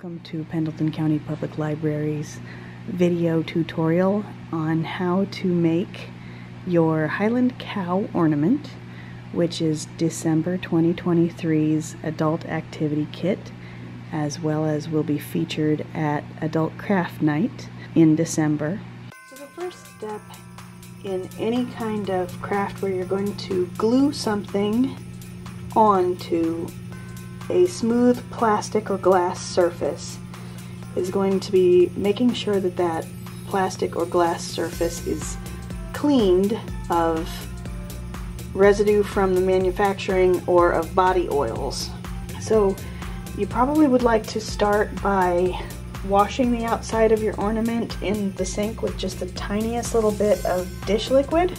Welcome to Pendleton County Public Library's video tutorial on how to make your Highland Cow ornament, which is December 2023's adult activity kit, as well as will be featured at Adult Craft Night in December. So the first step in any kind of craft where you're going to glue something onto a smooth plastic or glass surface is going to be making sure that that plastic or glass surface is cleaned of residue from the manufacturing or of body oils. So you probably would like to start by washing the outside of your ornament in the sink with just the tiniest little bit of dish liquid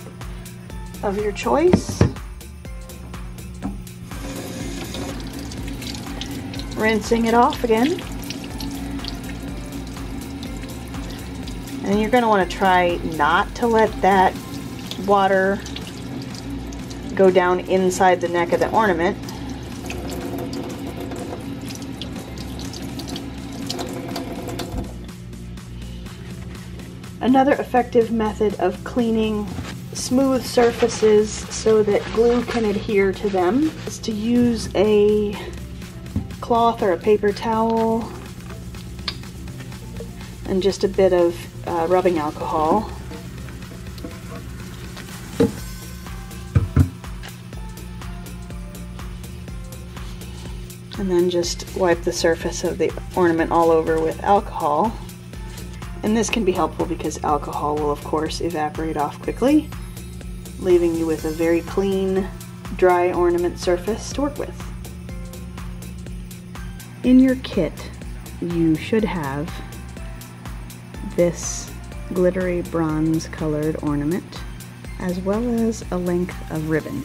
of your choice. Rinsing it off again. And you're going to want to try not to let that water go down inside the neck of the ornament. Another effective method of cleaning smooth surfaces so that glue can adhere to them is to use a cloth or a paper towel and just a bit of rubbing alcohol. And then just wipe the surface of the ornament all over with alcohol. And this can be helpful because alcohol will of course evaporate off quickly, leaving you with a very clean, dry ornament surface to work with. In your kit, you should have this glittery bronze colored ornament, as well as a length of ribbon.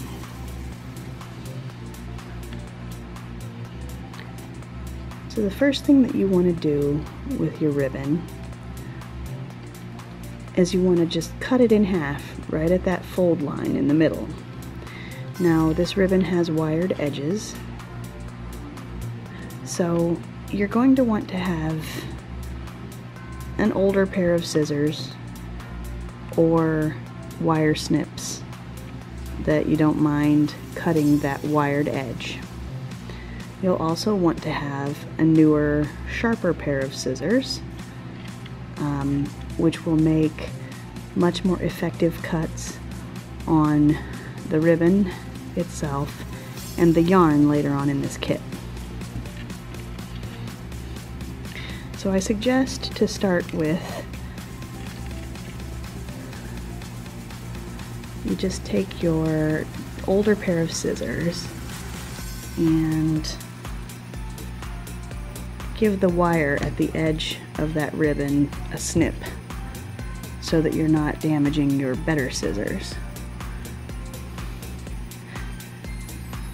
So the first thing that you want to do with your ribbon is you want to just cut it in half right at that fold line in the middle. Now this ribbon has wired edges, so you're going to want to have an older pair of scissors or wire snips that you don't mind cutting that wired edge. You'll also want to have a newer, sharper pair of scissors, which will make much more effective cuts on the ribbon itself and the yarn later on in this kit. So I suggest to start with, you just take your older pair of scissors and give the wire at the edge of that ribbon a snip so that you're not damaging your better scissors.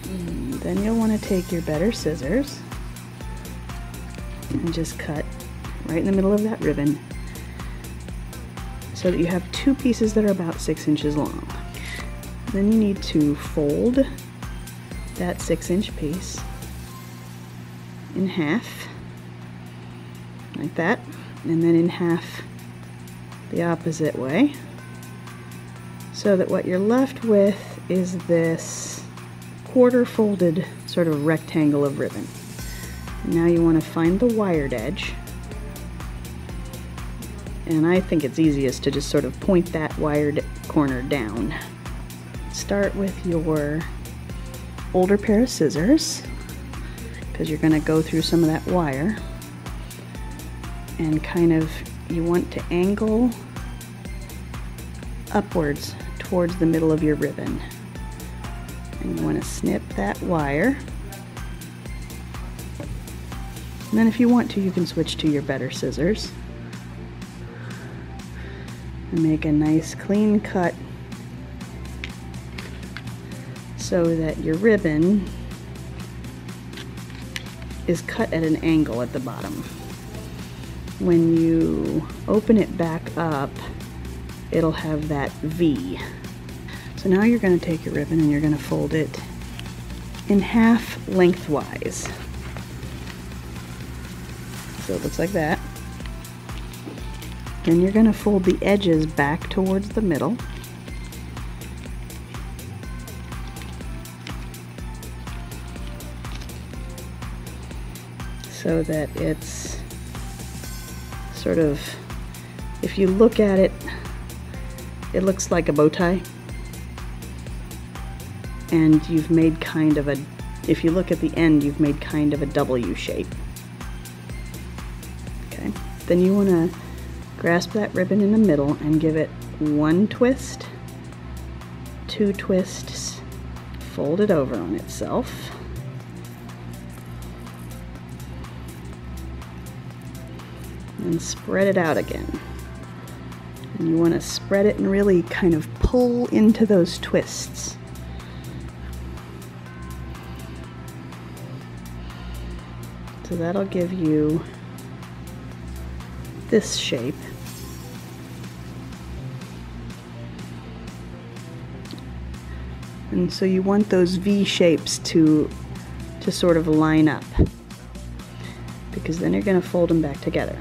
And then you'll want to take your better scissors and just cut right in the middle of that ribbon so that you have two pieces that are about 6 inches long. Then you need to fold that 6-inch piece in half, like that, and then in half the opposite way, so that what you're left with is this quarter folded sort of rectangle of ribbon. Now you want to find the wired edge, and I think it's easiest to just sort of point that wired corner down. Start with your older pair of scissors, because you're going to go through some of that wire, and kind of, you want to angle upwards towards the middle of your ribbon, and you want to snip that wire. And then if you want to, you can switch to your better scissors and make a nice clean cut so that your ribbon is cut at an angle at the bottom. When you open it back up, it'll have that V. So now you're going to take your ribbon and you're going to fold it in half lengthwise. So it looks like that. Then you're going to fold the edges back towards the middle. So that it's sort of, if you look at it, it looks like a bow tie. And you've made kind of a, if you look at the end, you've made kind of a W shape. Okay, then you want to grasp that ribbon in the middle and give it one twist, two twists, fold it over on itself. And spread it out again. And you want to spread it and really kind of pull into those twists. So that'll give you this shape. And so you want those V shapes to sort of line up, because then you're going to fold them back together.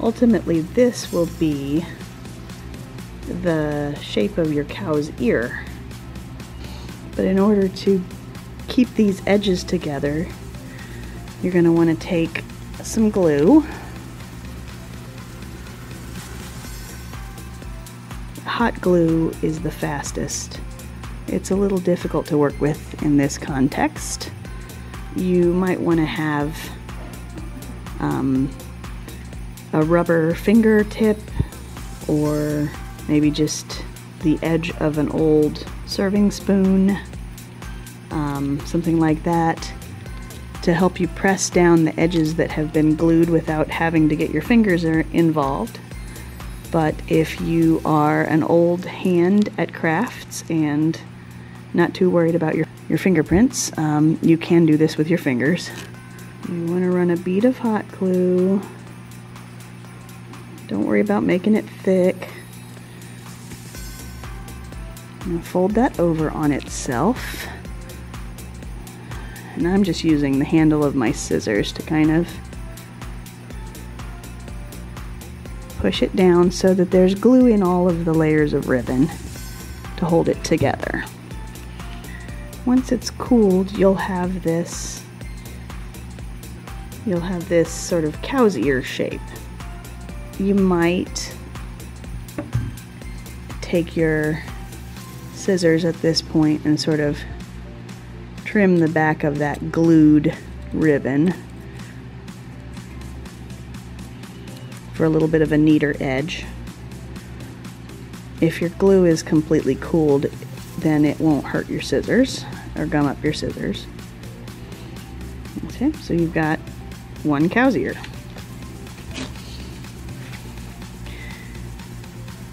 Ultimately, this will be the shape of your cow's ear. But in order to keep these edges together, you're going to want to take some glue. Hot glue is the fastest. It's a little difficult to work with in this context. You might want to have a rubber fingertip, or maybe just the edge of an old serving spoon, something like that, to help you press down the edges that have been glued without having to get your fingers involved. But if you are an old hand at crafts and not too worried about your fingerprints, you can do this with your fingers. You want to run a bead of hot glue. Don't worry about making it thick. And fold that over on itself. And I'm just using the handle of my scissors to kind of push it down so that there's glue in all of the layers of ribbon to hold it together. Once it's cooled, you'll have this sort of cow's ear shape. You might take your scissors at this point and sort of trim the back of that glued ribbon for a little bit of a neater edge. If your glue is completely cooled, then it won't hurt your scissors or gum up your scissors. Okay, so you've got one cow's ear.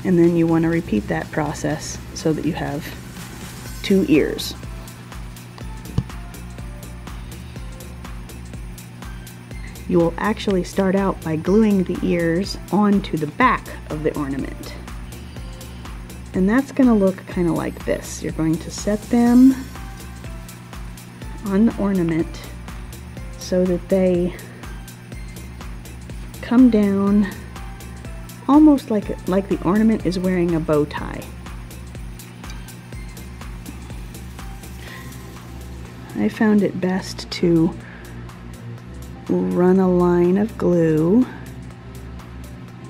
And then you want to repeat that process so that you have two ears. You will actually start out by gluing the ears onto the back of the ornament. And that's going to look kind of like this. You're going to set them on the ornament so that they come down almost like the ornament is wearing a bow tie. I found it best to run a line of glue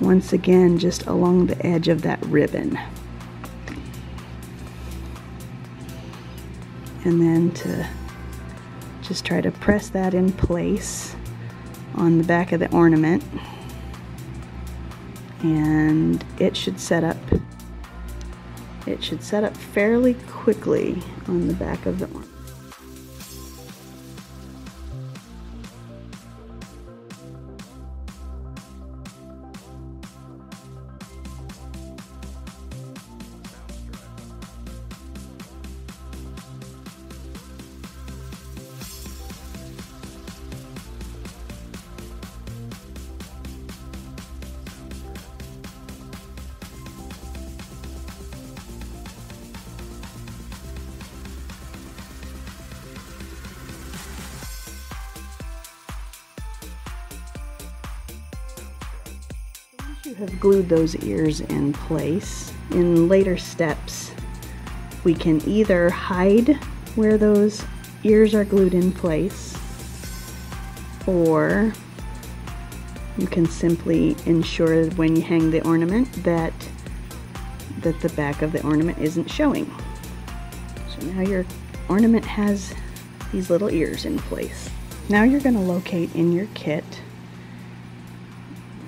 once again just along the edge of that ribbon, and then to just try to press that in place on the back of the ornament, and it should set up fairly quickly on the back of the ornament. You have glued those ears in place. In later steps, we can either hide where those ears are glued in place, or you can simply ensure when you hang the ornament that the back of the ornament isn't showing. So now your ornament has these little ears in place. Now you're going to locate in your kit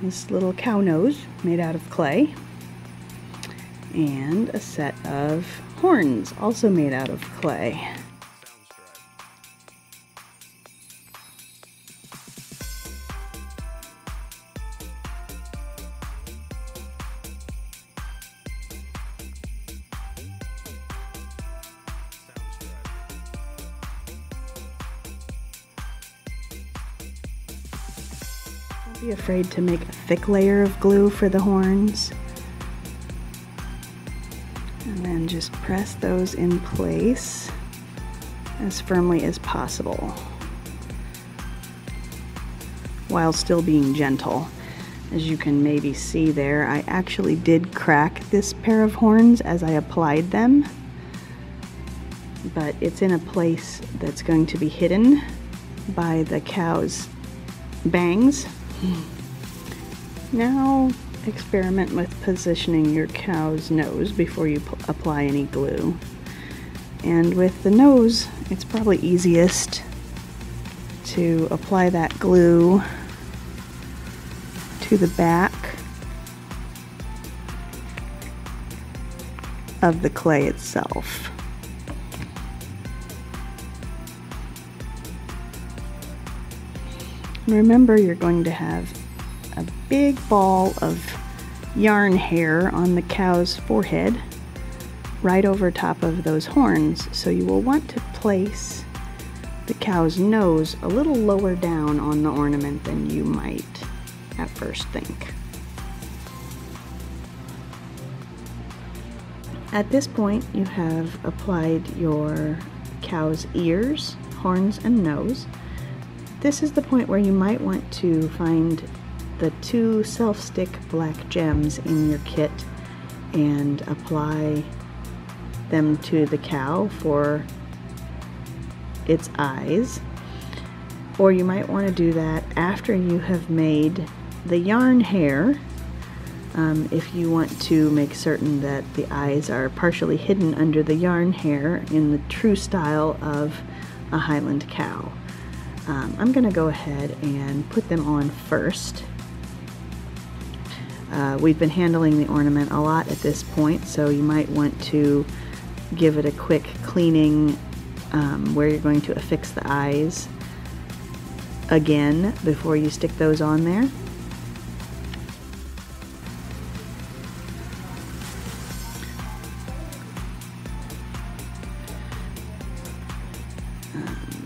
this little cow nose made out of clay and a set of horns also made out of clay. Don't be afraid to make a thick layer of glue for the horns. And then just press those in place as firmly as possible, while still being gentle. As you can maybe see there, I actually did crack this pair of horns as I applied them, but it's in a place that's going to be hidden by the cow's bangs. Now experiment with positioning your cow's nose before you apply any glue. And with the nose, it's probably easiest to apply that glue to the back of the clay itself. Remember, you're going to have a big ball of yarn hair on the cow's forehead right over top of those horns, so you will want to place the cow's nose a little lower down on the ornament than you might at first think. At this point, you have applied your cow's ears, horns, and nose. This is the point where you might want to find the 2 self-stick black gems in your kit and apply them to the cow for its eyes. Or you might want to do that after you have made the yarn hair, if you want to make certain that the eyes are partially hidden under the yarn hair in the true style of a Highland cow. I'm going to go ahead and put them on first. We've been handling the ornament a lot at this point, so you might want to give it a quick cleaning where you're going to affix the eyes again before you stick those on there.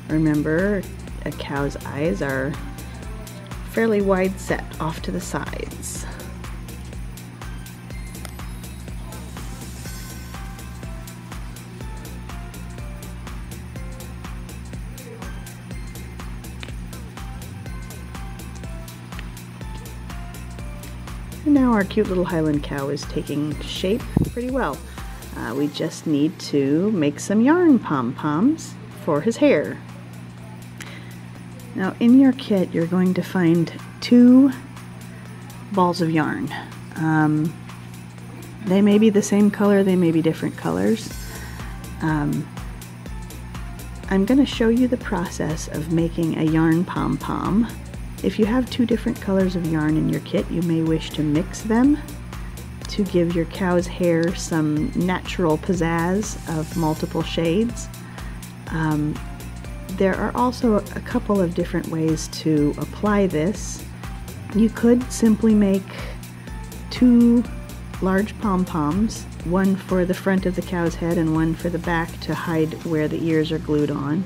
Remember, a cow's eyes are fairly wide set off to the sides. And now our cute little Highland cow is taking shape pretty well. We just need to make some yarn pom-poms for his hair. Now in your kit you're going to find 2 balls of yarn. They may be the same color, they may be different colors. I'm going to show you the process of making a yarn pom-pom. If you have 2 different colors of yarn in your kit, you may wish to mix them to give your cow's hair some natural pizzazz of multiple shades. There are also a couple of different ways to apply this. You could simply make 2 large pom-poms, one for the front of the cow's head and one for the back to hide where the ears are glued on.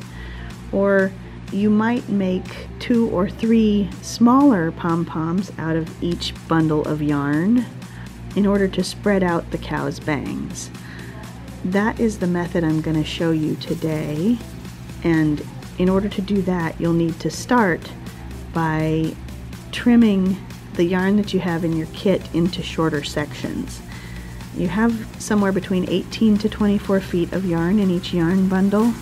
Or you might make 2 or 3 smaller pom-poms out of each bundle of yarn in order to spread out the cow's bangs. That is the method I'm going to show you today, and in order to do that you'll need to start by trimming the yarn that you have in your kit into shorter sections. You have somewhere between 18 to 24 feet of yarn in each yarn bundle.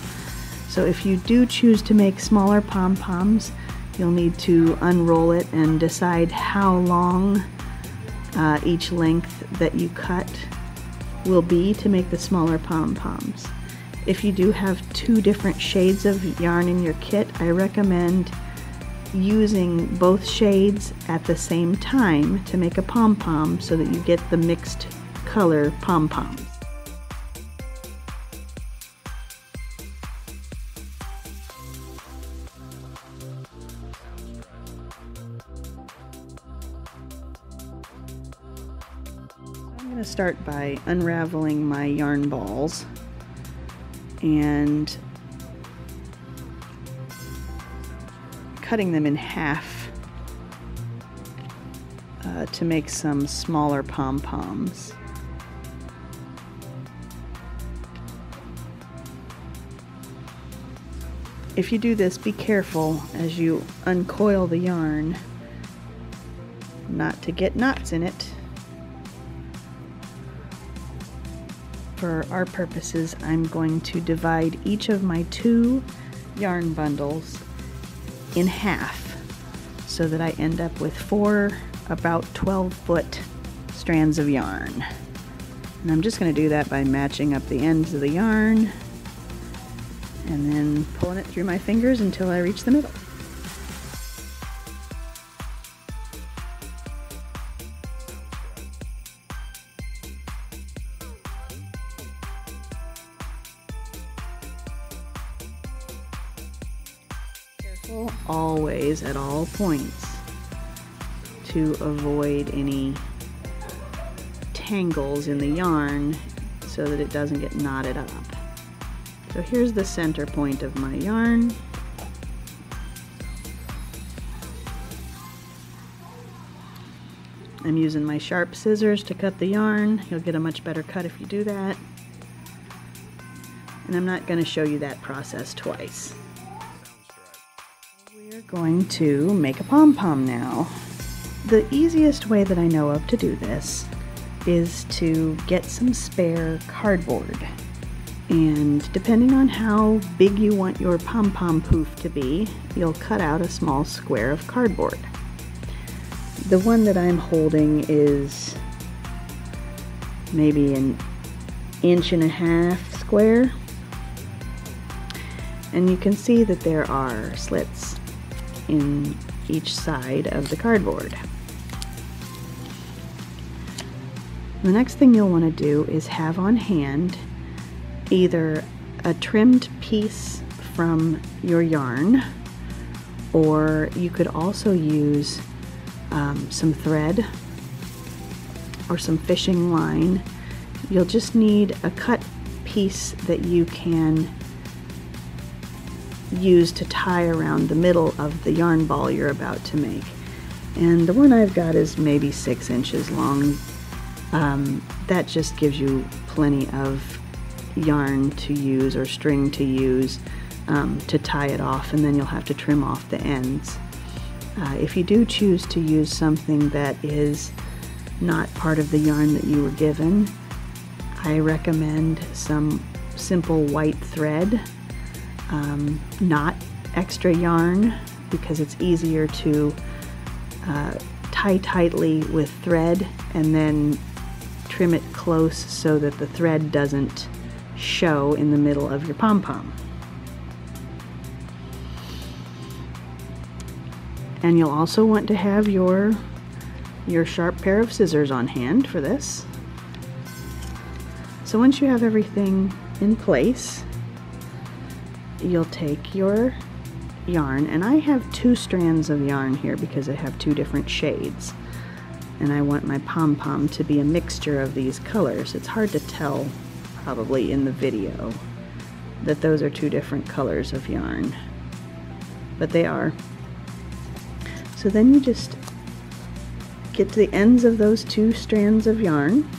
So if you do choose to make smaller pom-poms, you'll need to unroll it and decide how long each length that you cut will be to make the smaller pom-poms. If you do have two different shades of yarn in your kit, I recommend using both shades at the same time to make a pom-pom so that you get the mixed color pom-poms. I'm going to start by unraveling my yarn balls and cutting them in half to make some smaller pom-poms. If you do this, be careful as you uncoil the yarn not to get knots in it. For our purposes, I'm going to divide each of my two yarn bundles in half so that I end up with four about 12-foot strands of yarn. And I'm just going to do that by matching up the ends of the yarn and then pulling it through my fingers until I reach the middle. Careful always at all points to avoid any tangles in the yarn so that it doesn't get knotted up. So here's the center point of my yarn. I'm using my sharp scissors to cut the yarn. You'll get a much better cut if you do that. And I'm not going to show you that process twice. We're going to make a pom-pom now. The easiest way that I know of to do this is to get some spare cardboard. And depending on how big you want your pom-pom poof to be, you'll cut out a small square of cardboard. The one that I'm holding is maybe 1.5 inches square. And you can see that there are slits in each side of the cardboard. The next thing you'll want to do is have on hand either a trimmed piece from your yarn, or you could also use some thread or some fishing line. You'll just need a cut piece that you can use to tie around the middle of the yarn ball you're about to make. And the one I've got is maybe 6 inches long. That just gives you plenty of yarn to use or string to use to tie it off, and then you'll have to trim off the ends. If you do choose to use something that is not part of the yarn that you were given, I recommend some simple white thread, not extra yarn, because it's easier to tie tightly with thread and then trim it close so that the thread doesn't show in the middle of your pom-pom. And you'll also want to have your sharp pair of scissors on hand for this. So once you have everything in place, you'll take your yarn, and I have 2 strands of yarn here because I have 2 different shades, and I want my pom-pom to be a mixture of these colors. It's hard to tell probably in the video that those are 2 different colors of yarn, but they are. So then you just get to the ends of those 2 strands of yarn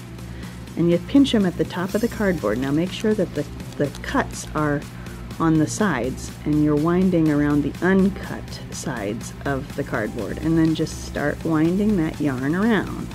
and you pinch them at the top of the cardboard. Now make sure that the cuts are on the sides, and you're winding around the uncut sides of the cardboard, and then just start winding that yarn around.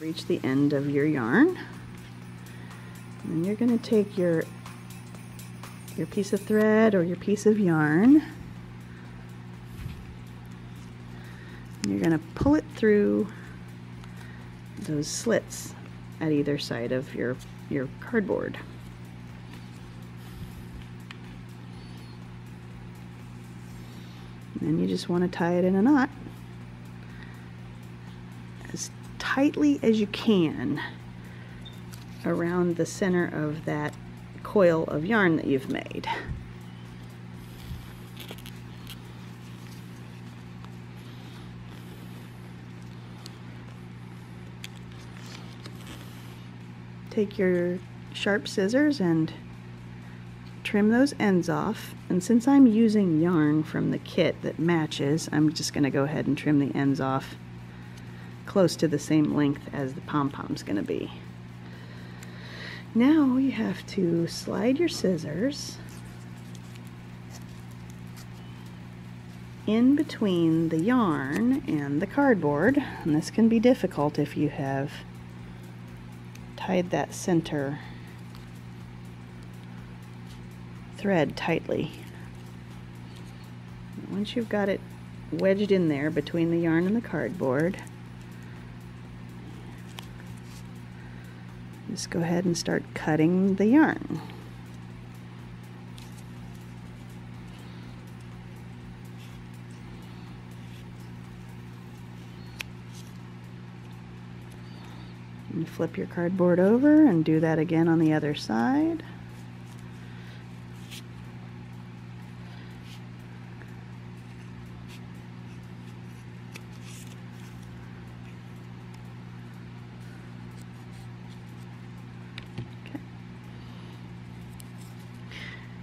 Reach the end of your yarn, and you're going to take your piece of thread or your piece of yarn, and you're going to pull it through those slits at either side of your cardboard. And then you just want to tie it in a knot as tightly as you can around the center of that coil of yarn that you've made. Take your sharp scissors and trim those ends off, and since I'm using yarn from the kit that matches, I'm just going to go ahead and trim the ends off close to the same length as the pom-pom's going to be. Now you have to slide your scissors in between the yarn and the cardboard, and this can be difficult if you have tied that center thread tightly. Once you've got it wedged in there between the yarn and the cardboard, just go ahead and start cutting the yarn. And flip your cardboard over and do that again on the other side.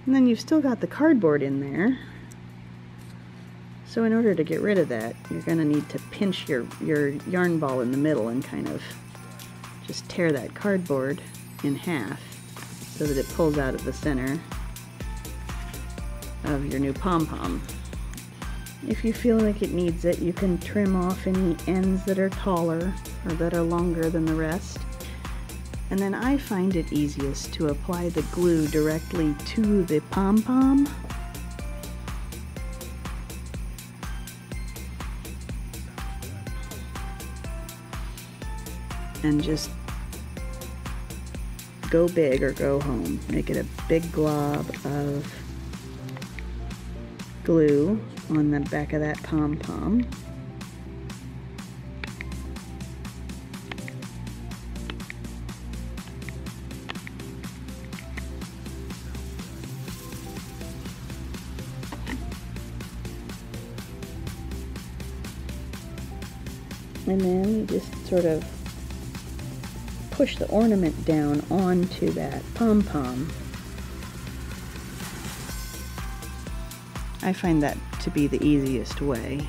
And then you've still got the cardboard in there. So in order to get rid of that, you're going to need to pinch your yarn ball in the middle and kind of just tear that cardboard in half so that it pulls out of the center of your new pom-pom. If you feel like it needs it, you can trim off any ends that are taller or that are longer than the rest. And then I find it easiest to apply the glue directly to the pom-pom. And just go big or go home. Make it a big glob of glue on the back of that pom-pom. And then you just sort of push the ornament down onto that pom-pom. I find that to be the easiest way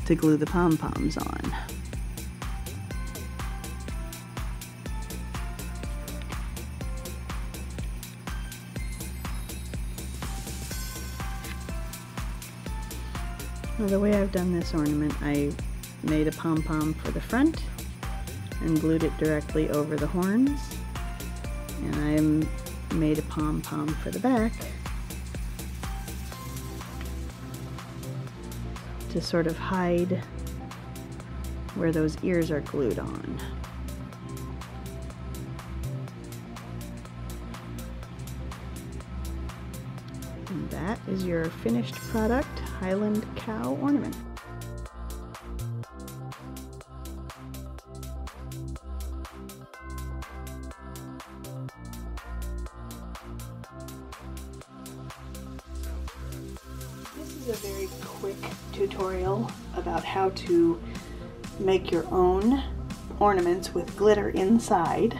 to glue the pom-poms on. Well, the way I've done this ornament, I made a pom-pom for the front and glued it directly over the horns, and I made a pom-pom for the back to sort of hide where those ears are glued on. And that is your finished product Highland Cow ornament. This is a very quick tutorial about how to make your own ornaments with glitter inside.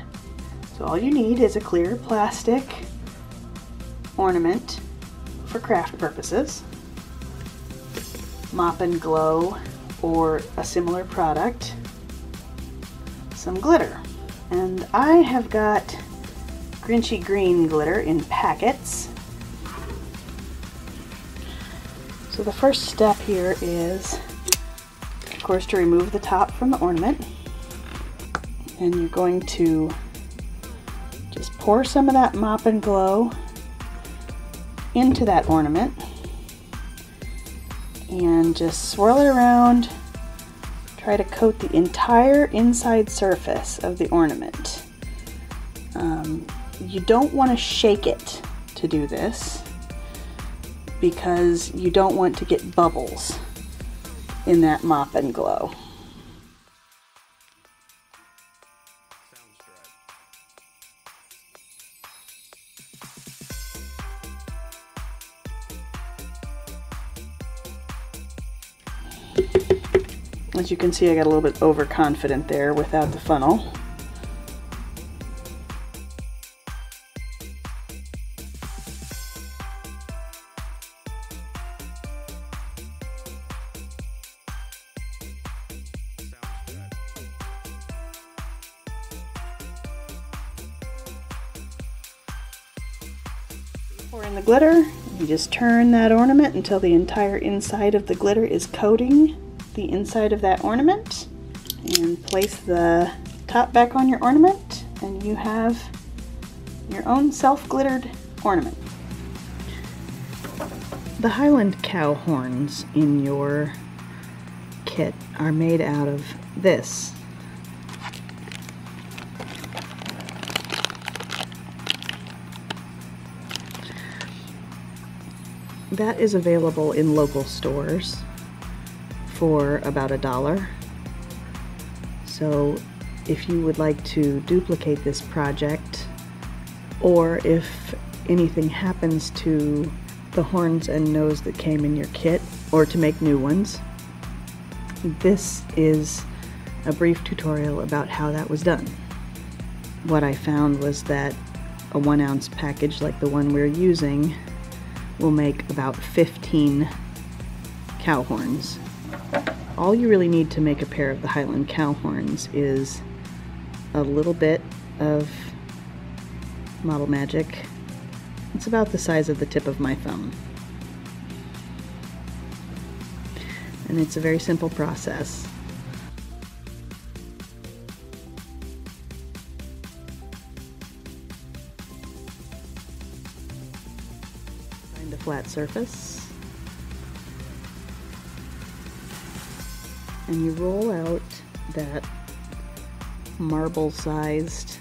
So all you need is a clear plastic ornament for craft purposes, Mop and Glow or a similar product, some glitter. And I have got Grinchy Green glitter in packets. So the first step here is, of course, to remove the top from the ornament. And you're going to just pour some of that Mop and Glow into that ornament and just swirl it around. Try to coat the entire inside surface of the ornament. You don't want to shake it to do this because you don't want to get bubbles in that Mop and Glow. As you can see, I got a little bit overconfident there without the funnel. Pour in the glitter. You just turn that ornament until the entire inside of the glitter is coating the inside of that ornament, and place the top back on your ornament and you have your own self-glittered ornament. The Highland Cow horns in your kit are made out of this. That is available in local stores for about $1. So if you would like to duplicate this project, or if anything happens to the horns and nose that came in your kit, or to make new ones, this is a brief tutorial about how that was done. What I found was that a 1-ounce package like the one we're using will make about 15 cow horns. All you really need to make a pair of the Highland Cow horns is a little bit of Model Magic. It's about the size of the tip of my thumb. And it's a very simple process. Find a flat surface. And you roll out that marble-sized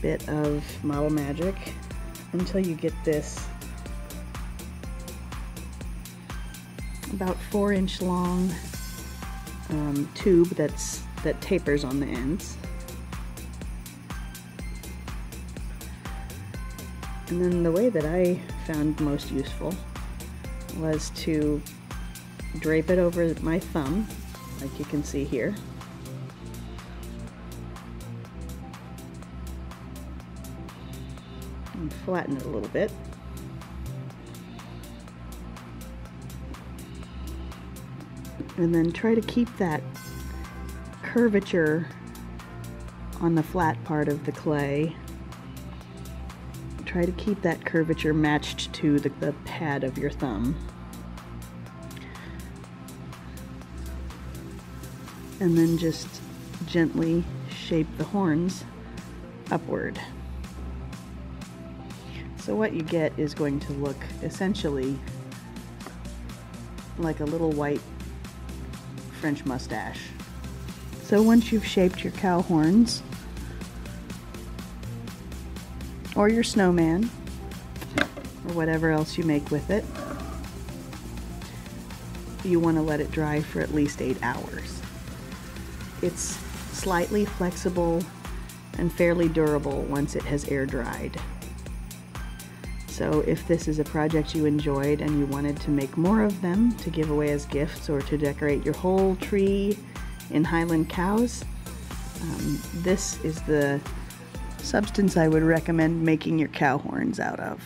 bit of Model Magic until you get this about 4-inch long tube that tapers on the ends. And then the way that I found most useful was to drape it over my thumb, like you can see here. And flatten it a little bit. And then try to keep that curvature on the flat part of the clay. Try to keep that curvature matched to the pad of your thumb. And then just gently shape the horns upward. So what you get is going to look essentially like a little white French mustache. So once you've shaped your cow horns, or your snowman, or whatever else you make with it, you want to let it dry for at least 8 hours. It's slightly flexible and fairly durable once it has air dried. So if this is a project you enjoyed and you wanted to make more of them to give away as gifts or to decorate your whole tree in Highland Cows, this is the substance I would recommend making your cow horns out of.